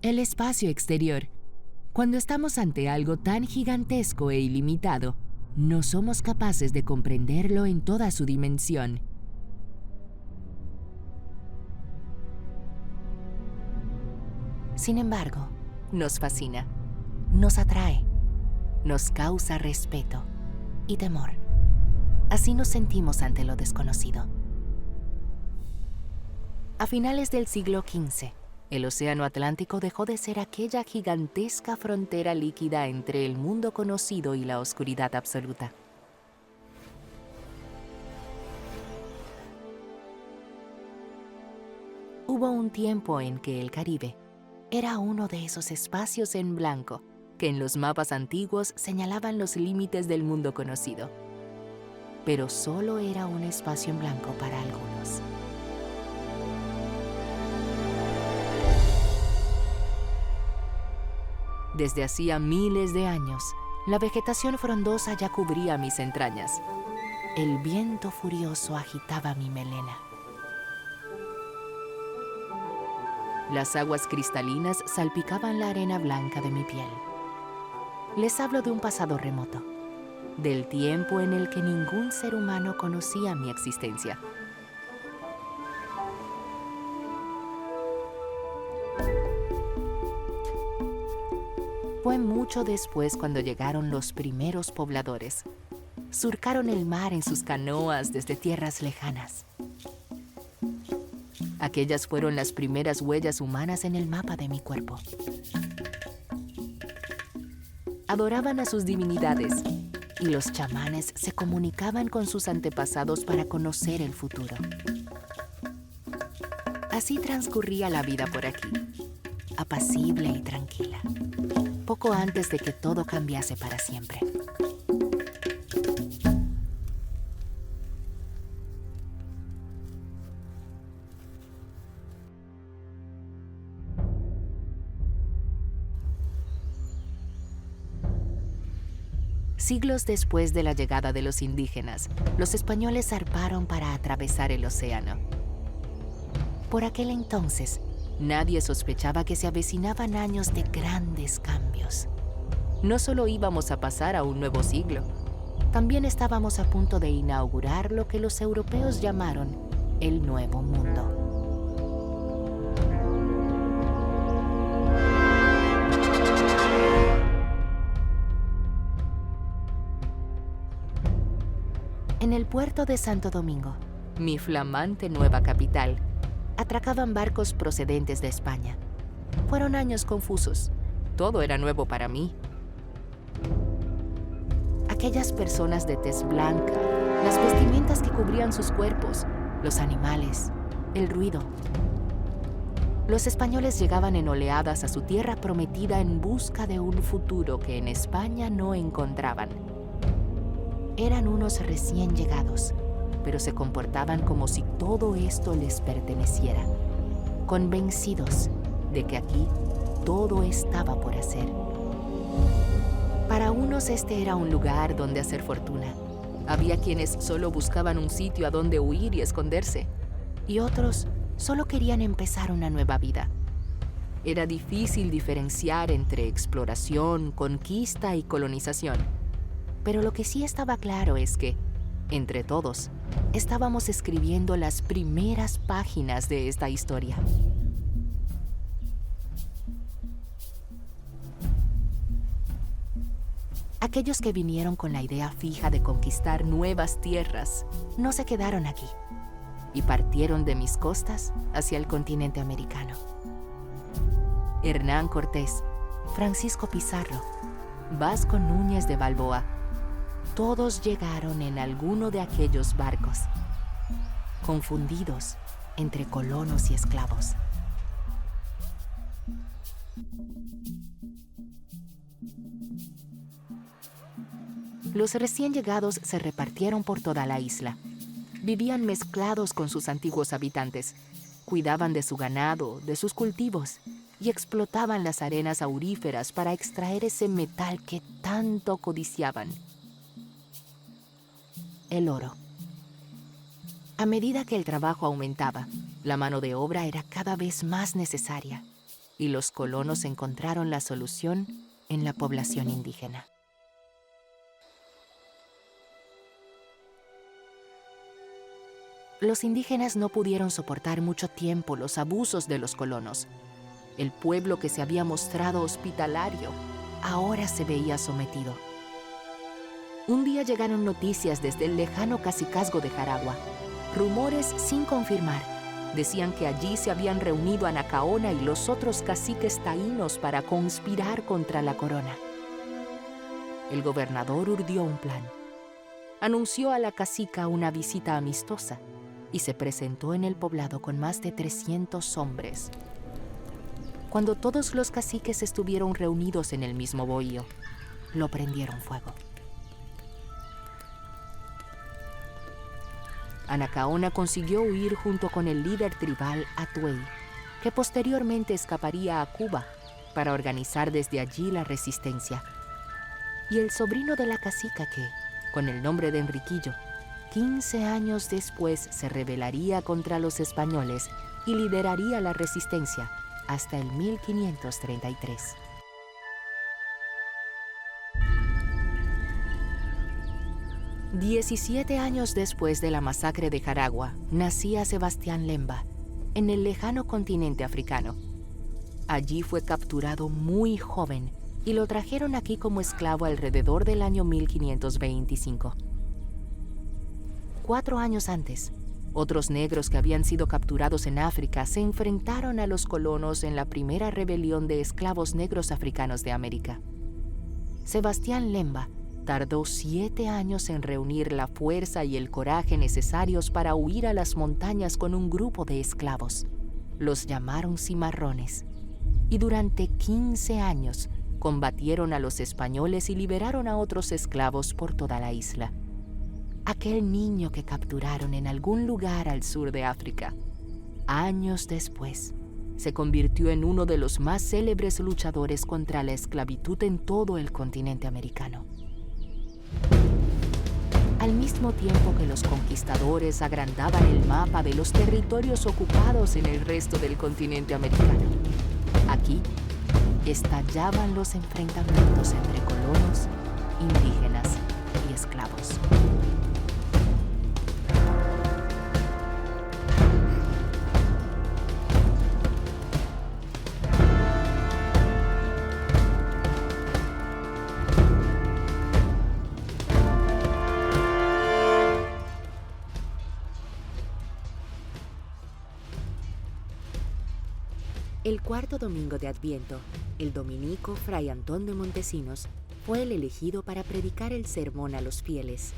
El espacio exterior. Cuando estamos ante algo tan gigantesco e ilimitado, no somos capaces de comprenderlo en toda su dimensión. Sin embargo, nos fascina, nos atrae, nos causa respeto y temor. Así nos sentimos ante lo desconocido. A finales del siglo XV, el Océano Atlántico dejó de ser aquella gigantesca frontera líquida entre el mundo conocido y la oscuridad absoluta. Hubo un tiempo en que el Caribe era uno de esos espacios en blanco que en los mapas antiguos señalaban los límites del mundo conocido. Pero solo era un espacio en blanco para algunos. Desde hacía miles de años, la vegetación frondosa ya cubría mis entrañas. El viento furioso agitaba mi melena. Las aguas cristalinas salpicaban la arena blanca de mi piel. Les hablo de un pasado remoto, del tiempo en el que ningún ser humano conocía mi existencia. Fue mucho después cuando llegaron los primeros pobladores. Surcaron el mar en sus canoas desde tierras lejanas. Aquellas fueron las primeras huellas humanas en el mapa de mi cuerpo. Adoraban a sus divinidades y los chamanes se comunicaban con sus antepasados para conocer el futuro. Así transcurría la vida por aquí, apacible y tranquila, poco antes de que todo cambiase para siempre. Siglos después de la llegada de los indígenas, los españoles zarparon para atravesar el océano. Por aquel entonces, nadie sospechaba que se avecinaban años de grandes cambios. No solo íbamos a pasar a un nuevo siglo, también estábamos a punto de inaugurar lo que los europeos llamaron el Nuevo Mundo. En el puerto de Santo Domingo, mi flamante nueva capital, atracaban barcos procedentes de España. Fueron años confusos. Todo era nuevo para mí. Aquellas personas de tez blanca, las vestimentas que cubrían sus cuerpos, los animales, el ruido. Los españoles llegaban en oleadas a su tierra prometida en busca de un futuro que en España no encontraban. Eran unos recién llegados, pero se comportaban como si todo esto les perteneciera, convencidos de que aquí todo estaba por hacer. Para unos este era un lugar donde hacer fortuna. Había quienes solo buscaban un sitio a donde huir y esconderse, y otros solo querían empezar una nueva vida. Era difícil diferenciar entre exploración, conquista y colonización. Pero lo que sí estaba claro es que, entre todos, estábamos escribiendo las primeras páginas de esta historia. Aquellos que vinieron con la idea fija de conquistar nuevas tierras no se quedaron aquí y partieron de mis costas hacia el continente americano. Hernán Cortés, Francisco Pizarro, Vasco Núñez de Balboa, todos llegaron en alguno de aquellos barcos, confundidos entre colonos y esclavos. Los recién llegados se repartieron por toda la isla. Vivían mezclados con sus antiguos habitantes, cuidaban de su ganado, de sus cultivos, y explotaban las arenas auríferas para extraer ese metal que tanto codiciaban: el oro. A medida que el trabajo aumentaba, la mano de obra era cada vez más necesaria, y los colonos encontraron la solución en la población indígena. Los indígenas no pudieron soportar mucho tiempo los abusos de los colonos. El pueblo que se había mostrado hospitalario ahora se veía sometido. Un día llegaron noticias desde el lejano cacicazgo de Jaragua. Rumores sin confirmar decían que allí se habían reunido Anacaona y los otros caciques taínos para conspirar contra la corona. El gobernador urdió un plan. Anunció a la cacica una visita amistosa y se presentó en el poblado con más de 300 hombres. Cuando todos los caciques estuvieron reunidos en el mismo bohío, lo prendieron fuego. Anacaona consiguió huir junto con el líder tribal Atuey, que posteriormente escaparía a Cuba para organizar desde allí la resistencia. Y el sobrino de la cacica que, con el nombre de Enriquillo, 15 años después se rebelaría contra los españoles y lideraría la resistencia hasta el 1533. Diecisiete años después de la masacre de Jaragua, nacía Sebastián Lemba, en el lejano continente africano. Allí fue capturado muy joven y lo trajeron aquí como esclavo alrededor del año 1525. 4 años antes, otros negros que habían sido capturados en África se enfrentaron a los colonos en la primera rebelión de esclavos negros africanos de América. Sebastián Lemba tardó 7 años en reunir la fuerza y el coraje necesarios para huir a las montañas con un grupo de esclavos. Los llamaron cimarrones, y durante 15 años combatieron a los españoles y liberaron a otros esclavos por toda la isla. Aquel niño que capturaron en algún lugar al sur de África, años después, se convirtió en uno de los más célebres luchadores contra la esclavitud en todo el continente americano. Al mismo tiempo que los conquistadores agrandaban el mapa de los territorios ocupados en el resto del continente americano, aquí estallaban los enfrentamientos entre colonos, indígenas y esclavos. El cuarto domingo de Adviento, el dominico Fray Antón de Montesinos fue el elegido para predicar el sermón a los fieles.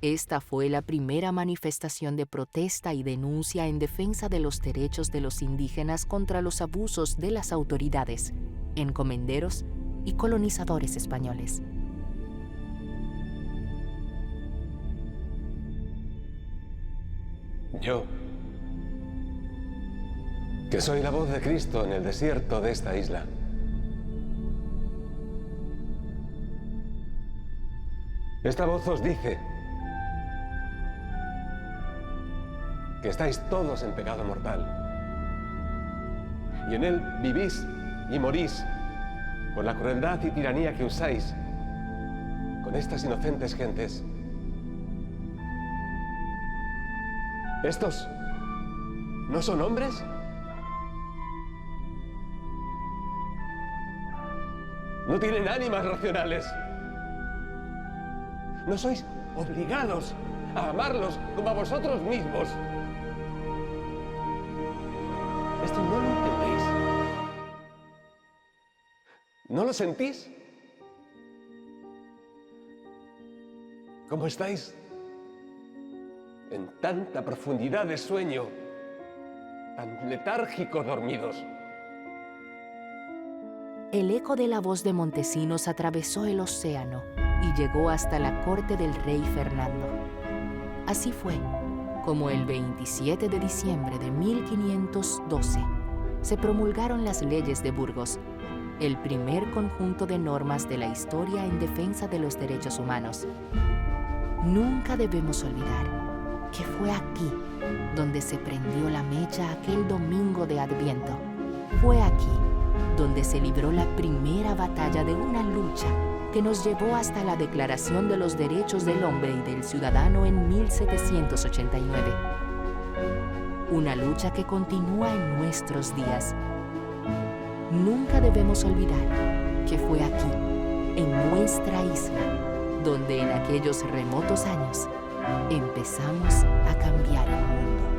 Esta fue la primera manifestación de protesta y denuncia en defensa de los derechos de los indígenas contra los abusos de las autoridades, encomenderos y colonizadores españoles. Yo, que soy la voz de Cristo en el desierto de esta isla. Esta voz os dice que estáis todos en pecado mortal y en él vivís y morís por la crueldad y tiranía que usáis con estas inocentes gentes. ¿Estos no son hombres? No tienen ánimas racionales. No sois obligados a amarlos como a vosotros mismos. Esto no lo entendéis. ¿No lo sentís? ¿Cómo estáis? En tanta profundidad de sueño, tan letárgicos dormidos. El eco de la voz de Montesinos atravesó el océano y llegó hasta la corte del rey Fernando. Así fue como el 27 de diciembre de 1512 se promulgaron las leyes de Burgos, el primer conjunto de normas de la historia en defensa de los derechos humanos. Nunca debemos olvidar que fue aquí donde se prendió la mecha aquel domingo de Adviento, Fue aquí donde se libró la primera batalla de una lucha que nos llevó hasta la Declaración de los Derechos del Hombre y del Ciudadano en 1789. Una lucha que continúa en nuestros días. Nunca debemos olvidar que fue aquí, en nuestra isla, donde en aquellos remotos años empezamos a cambiar el mundo.